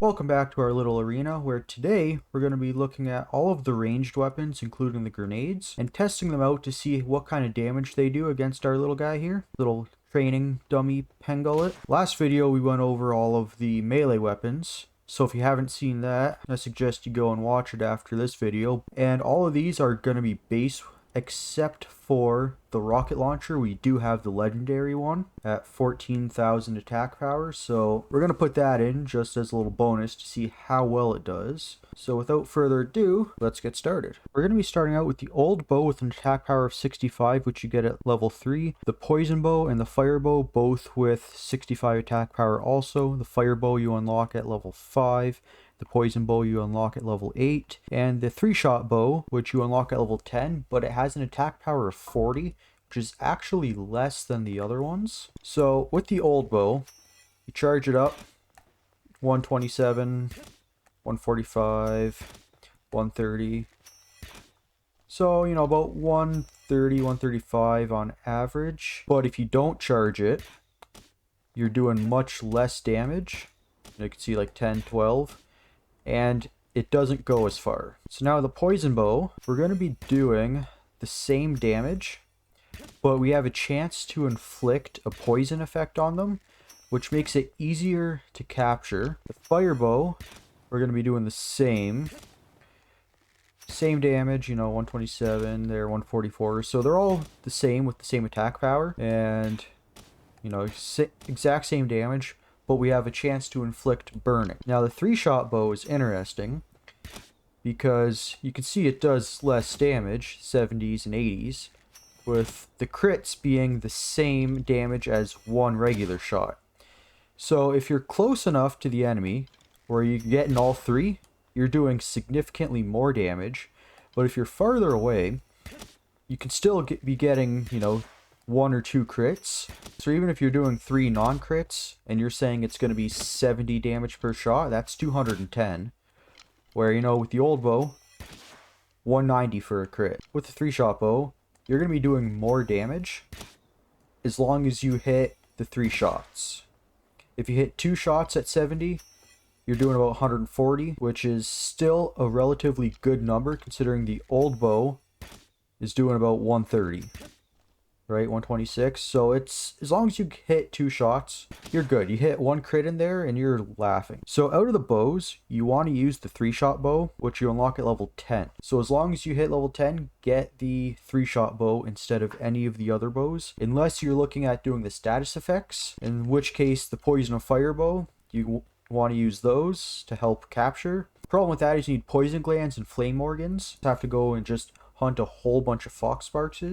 Welcome back to our little arena, where today we're going to be looking at all of the ranged weapons, including the grenades, and testing them out to see what kind of damage they do against our little guy here. Little training dummy pengullet. Last video we went over all of the melee weapons, so if you haven't seen that, I suggest you go and watch it after this video. And all of these are going to be base, except for the rocket launcher. We do have the legendary one at 14,000 attack power, so we're going to put that in just as a little bonus to see how well it does. So without further ado, let's get started. We're going to be starting out with the old bow with an attack power of 65, which you get at level 3. The poison bow and the fire bow, both with 65 attack power also. The fire bow you unlock at level 5. The poison bow you unlock at level 8, and the 3-shot bow, which you unlock at level 10, but it has an attack power of 40, which is actually less than the other ones. So with the old bow, you charge it up, 127, 145, 130. So, you know, about 130, 135 on average. But if you don't charge it, you're doing much less damage. You can see like 10, 12. And it doesn't go as far. So now the poison bow, we're going to be doing the same damage, but we have a chance to inflict a poison effect on them, which makes it easier to capture. The fire bow, we're going to be doing the same damage, you know, 127 there, 144. So they're all the same with the same attack power, and you know, exact same damage, but we have a chance to inflict burning. Now the 3-shot bow is interesting because you can see it does less damage, 70s and 80s, with the crits being the same damage as one regular shot. So if you're close enough to the enemy where you're getting all three, you're doing significantly more damage. But if you're farther away, you can still be getting, you know, 1 or 2 crits. So even if you're doing 3 non-crits and you're saying it's going to be 70 damage per shot, that's 210. Where, you know, with the old bow, 190 for a crit. With the 3-shot bow, you're going to be doing more damage as long as you hit the 3 shots. If you hit 2 shots at 70, you're doing about 140, which is still a relatively good number considering the old bow is doing about 130. Right, 126. So it's, as long as you hit 2 shots, you're good. You hit 1 crit in there and you're laughing. So out of the bows, you want to use the 3-shot bow, which you unlock at level 10. So as long as you hit level 10, get the 3-shot bow instead of any of the other bows, unless you're looking at doing the status effects, in which case the poison or fire bow, you want to use those to help capture. The problem with that is you need poison glands and flame organs. You have to go and just hunt a whole bunch of fox sparks.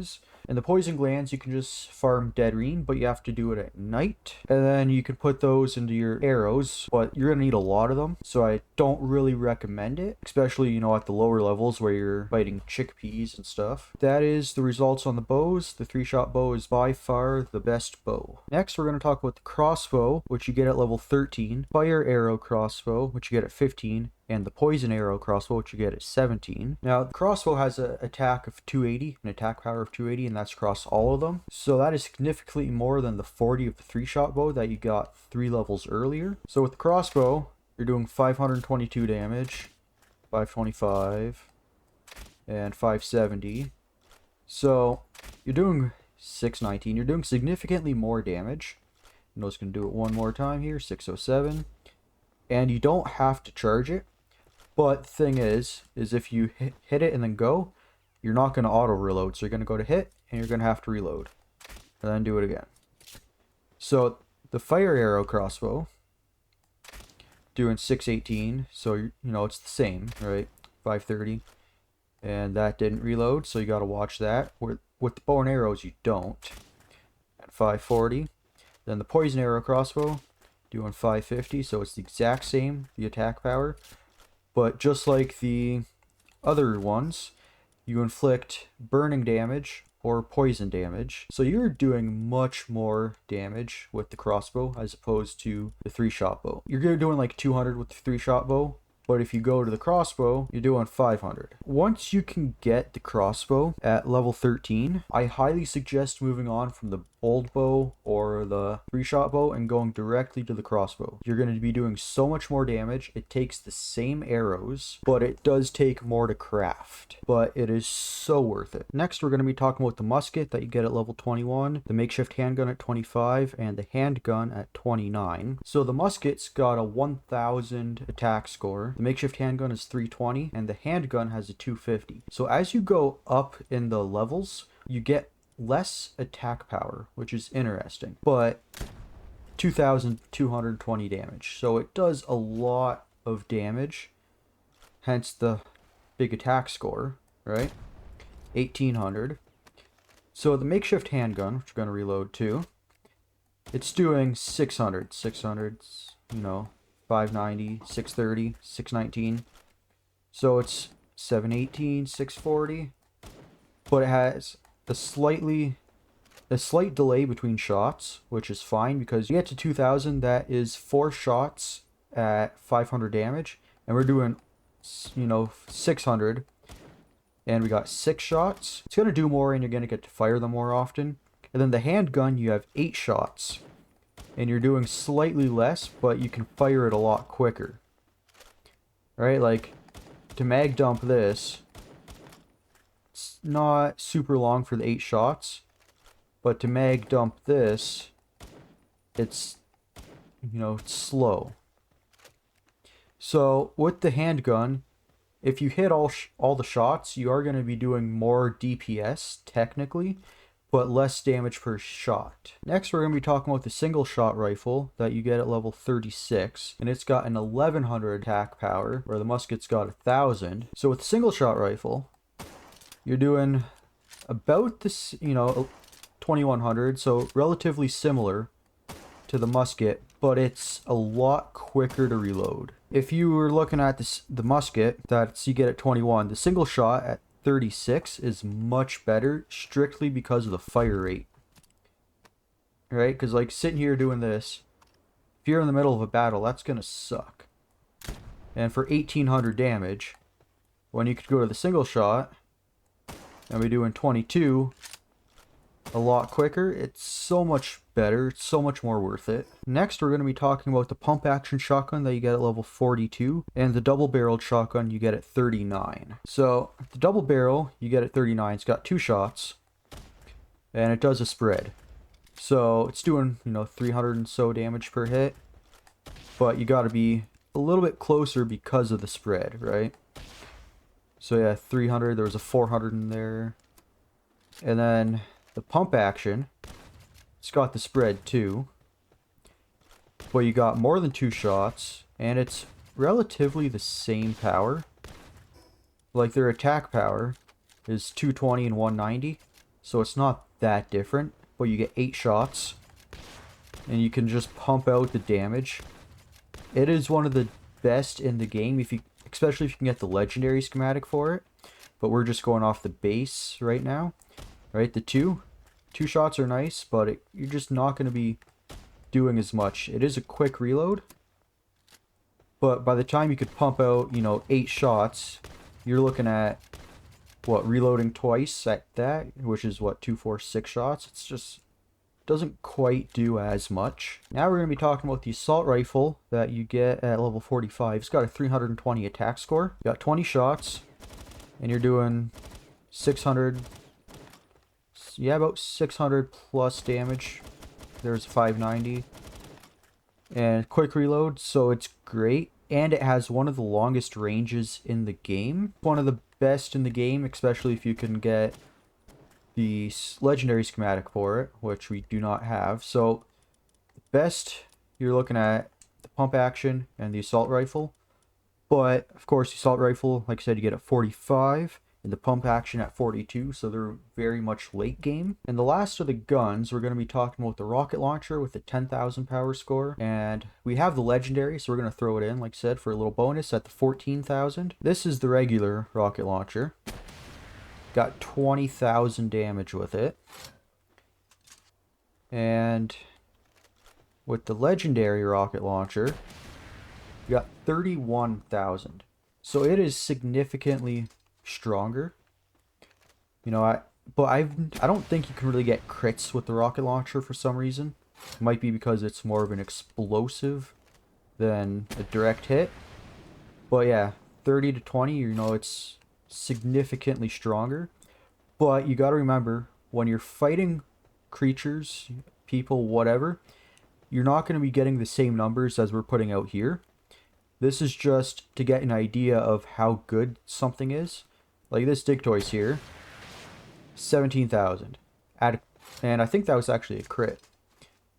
And the poison glands, you can just farm deadrine, but you have to do it at night. And then you can put those into your arrows, but you're going to need a lot of them. So I don't really recommend it, especially, you know, at the lower levels where you're fighting chickpeas and stuff. That is the results on the bows. The 3-shot bow is by far the best bow. Next, we're going to talk about the crossbow, which you get at level 13. Fire arrow crossbow, which you get at 15. And the poison arrow crossbow, which you get at 17. Now, the crossbow has an attack of 280, an attack power of 280, and that's across all of them. So that is significantly more than the 40 of the 3-shot bow that you got 3 levels earlier. So with the crossbow, you're doing 522 damage, 525, and 570. So you're doing 619. You're doing significantly more damage. I'm just going to do it one more time here, 607. And you don't have to charge it. But the thing is if you hit it and then go, you're not going to auto reload. So you're going to go to hit and you're going to have to reload and then do it again. So the fire arrow crossbow, doing 618. So, you know, it's the same, right? 530. And that didn't reload. So you got to watch that. With the bow and arrows, you don't. At 540. Then the poison arrow crossbow, doing 550. So it's the exact same, the attack power. But just like the other ones, you inflict burning damage or poison damage. So you're doing much more damage with the crossbow as opposed to the 3-shot bow. You're doing like 200 with the 3-shot bow, but if you go to the crossbow, you're doing 500. Once you can get the crossbow at level 13, I highly suggest moving on from the old bow or the 3-shot bow and going directly to the crossbow. You're going to be doing so much more damage. It takes the same arrows, but it does take more to craft. But it is so worth it. Next, we're going to be talking about the musket that you get at level 21, the makeshift handgun at 25, and the handgun at 29. So the musket's got a 1000 attack score, the makeshift handgun is 320, and the handgun has a 250. So as you go up in the levels, you get less attack power, which is interesting, but 2220 damage. So it does a lot of damage, hence the big attack score, right? 1800. So the makeshift handgun, which we're going to reload too, it's doing 600. 600's, 590, 630, 619. So it's 718, 640. But it has a slight delay between shots, which is fine because you get to 2000, that is 4 shots at 500 damage, and we're doing 600, and we got 6 shots. It's going to do more, and you're going to get to fire them more often. And then the handgun, you have 8 shots, and you're doing slightly less, but you can fire it a lot quicker. Right? Like, to mag dump this, it's not super long for the 8 shots, but to mag dump this, it's, it's slow. So with the handgun, if you hit all the shots, you are going to be doing more DPS technically, but less damage per shot. Next, we're going to be talking about the single shot rifle that you get at level 36, and it's got an 1100 attack power, where the musket's got 1000. So with the single shot rifle, you're doing about this, 2100, so relatively similar to the musket, but it's a lot quicker to reload. If you were looking at the musket that you get at 21, the single shot at 36 is much better, strictly because of the fire rate. Right? Because like sitting here doing this, if you're in the middle of a battle, that's gonna suck. And for 1800 damage, when you could go to the single shot and be doing 22 a lot quicker, it's so much better, it's so much more worth it. Next, we're going to be talking about the pump action shotgun that you get at level 42, and the double barreled shotgun you get at 39. So the double barrel you get at 39, it's got 2 shots, and it does a spread. So it's doing 300 and so damage per hit, but you got to be a little bit closer because of the spread, right? So yeah, 300, there was a 400 in there. And then the pump action, it's got the spread too, but you got more than 2 shots, and it's relatively the same power. Like their attack power is 220 and 190, so it's not that different, but you get 8 shots, and you can just pump out the damage. It is one of the best in the game, especially if you can get the legendary schematic for it, but we're just going off the base right now. Right, the two shots are nice, but you're just not going to be doing as much. It is a quick reload, but by the time you could pump out, 8 shots, you're looking at, reloading twice at that, which is 2, 4, 6 shots. It's just doesn't quite do as much. Now we're going to be talking about the assault rifle that you get at level 45. It's got a 320 attack score. You got 20 shots, and you're doing 600... yeah, about 600 plus damage. There's 590. And quick reload, so it's great. And it has one of the longest ranges in the game. One of the best in the game, especially if you can get the legendary schematic for it, which we do not have. So, the best, you're looking at the pump action and the assault rifle. But, of course, the assault rifle, like I said, you get at 45. And the pump action at 42, so they're very much late game. And the last of the guns, we're going to be talking about the rocket launcher with the 10,000 power score. And we have the legendary, so we're going to throw it in, like I said, for a little bonus at the 14,000. This is the regular rocket launcher. Got 20,000 damage with it. And with the legendary rocket launcher, you got 31,000. So it is significantly stronger. but I don't think you can really get crits with the rocket launcher for some reason. It might be because it's more of an explosive than a direct hit. But yeah, 30 to 20, you know, it's significantly stronger. But you got to remember, when you're fighting creatures, people, whatever, you're not going to be getting the same numbers as we're putting out here. This is just to get an idea of how good something is. Like this Digtoise here, 17,000. And I think that was actually a crit.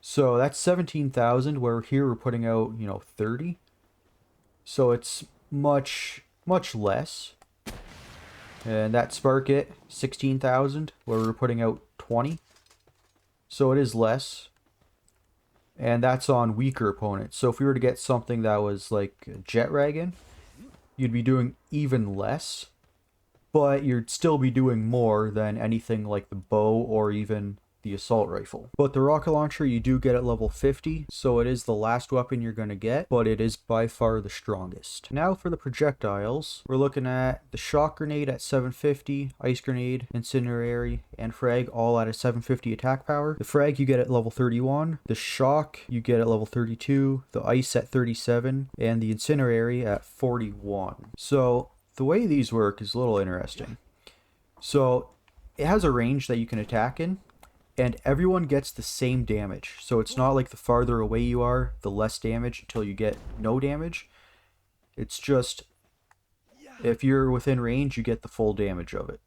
So that's 17,000, where here we're putting out, you know, 30. So it's much less. And that Spark It, 16,000, where we're putting out 20. So it is less. And that's on weaker opponents. So if we were to get something that was like a Jet Dragon, you'd be doing even less. But you'd still be doing more than anything like the bow or even the assault rifle. But the rocket launcher you do get at level 50, so it is the last weapon you're going to get, but it is by far the strongest. Now for the projectiles, we're looking at the shock grenade at 750, ice grenade, incendiary, and frag all at a 750 attack power. The frag you get at level 31, the shock you get at level 32, the ice at 37, and the incendiary at 41. So the way these work is a little interesting. So it has a range that you can attack in, and everyone gets the same damage. So it's not like the farther away you are, the less damage until you get no damage. It's just, if you're within range, you get the full damage of it.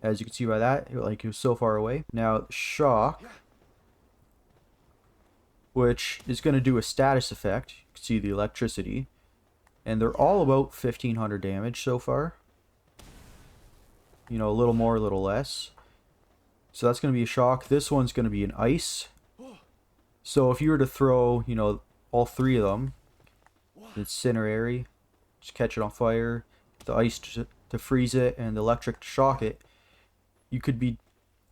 As you can see by that, like it was so far away. Now, shock, which is going to do a status effect. You can see the electricity. And they're all about 1,500 damage so far. You know, a little more, a little less. So that's going to be a shock. This one's going to be an ice. So if you were to throw, you know, all three of them, incendiary, just catch it on fire, the ice to freeze it, and the electric to shock it, you could be, you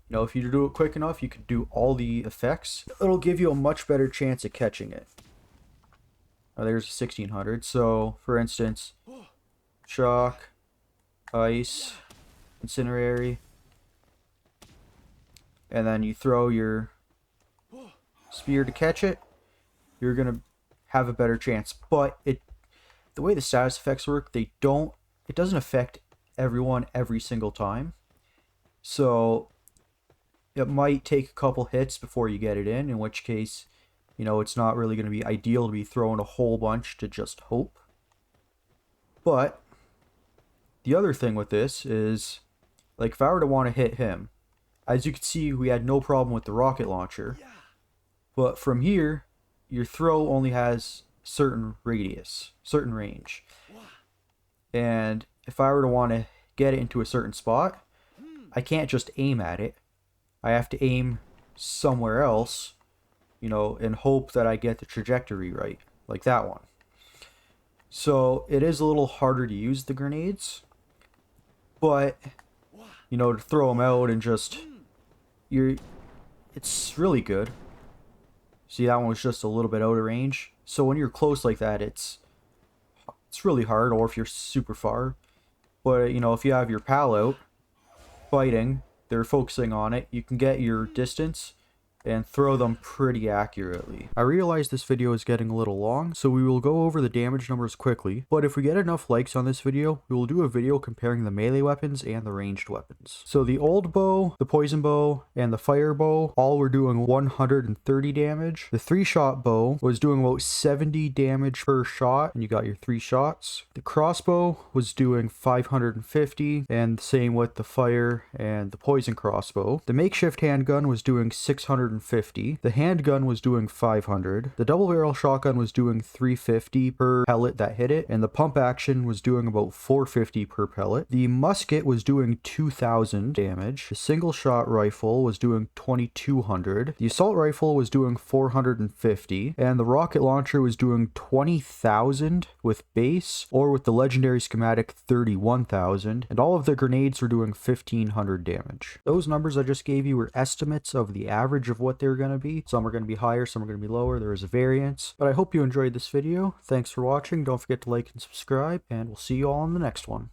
know, if you do it quick enough, you could do all the effects. It'll give you a much better chance of catching it. Now there's 1,600. So, for instance, shock, ice, incendiary, and then you throw your spear to catch it, you're gonna have a better chance. But the way the status effects work, it doesn't affect everyone every single time. So it might take a couple hits before you get it in which case, you know, it's not really going to be ideal to be throwing a whole bunch to just hope. But the other thing with this is, like, if I were to want to hit him, as you can see, we had no problem with the rocket launcher. But from here, your throw only has certain radius, certain range. And if I were to want to get it into a certain spot, I can't just aim at it. I have to aim somewhere else, you know, and hope that I get the trajectory right, like that one. So it is a little harder to use the grenades, but, you know, to throw them out and just, it's really good. See, that one was just a little bit out of range. So when you're close like that, it's really hard, or if you're super far. But, you know, if you have your pal out fighting, they're focusing on it, you can get your distance and throw them pretty accurately. I realize this video is getting a little long, so we will go over the damage numbers quickly, but if we get enough likes on this video, we will do a video comparing the melee weapons and the ranged weapons. So the old bow, the poison bow, and the fire bow all were doing 130 damage. The 3-shot bow was doing about 70 damage per shot, and you got your 3 shots. The crossbow was doing 550, and same with the fire and the poison crossbow. The makeshift handgun was doing 650. The handgun was doing 500. The double barrel shotgun was doing 350 per pellet that hit it, and the pump action was doing about 450 per pellet. The musket was doing 2,000 damage. The single shot rifle was doing 2,200. The assault rifle was doing 450, and the rocket launcher was doing 20,000 with base, or with the legendary schematic 31,000, and all of the grenades were doing 1,500 damage. Those numbers I just gave you were estimates of the average of what they're going to be. Some are going to be higher, some are going to be lower. There is a variance. But I hope you enjoyed this video. Thanks for watching. Don't forget to like and subscribe, and we'll see you all in the next one.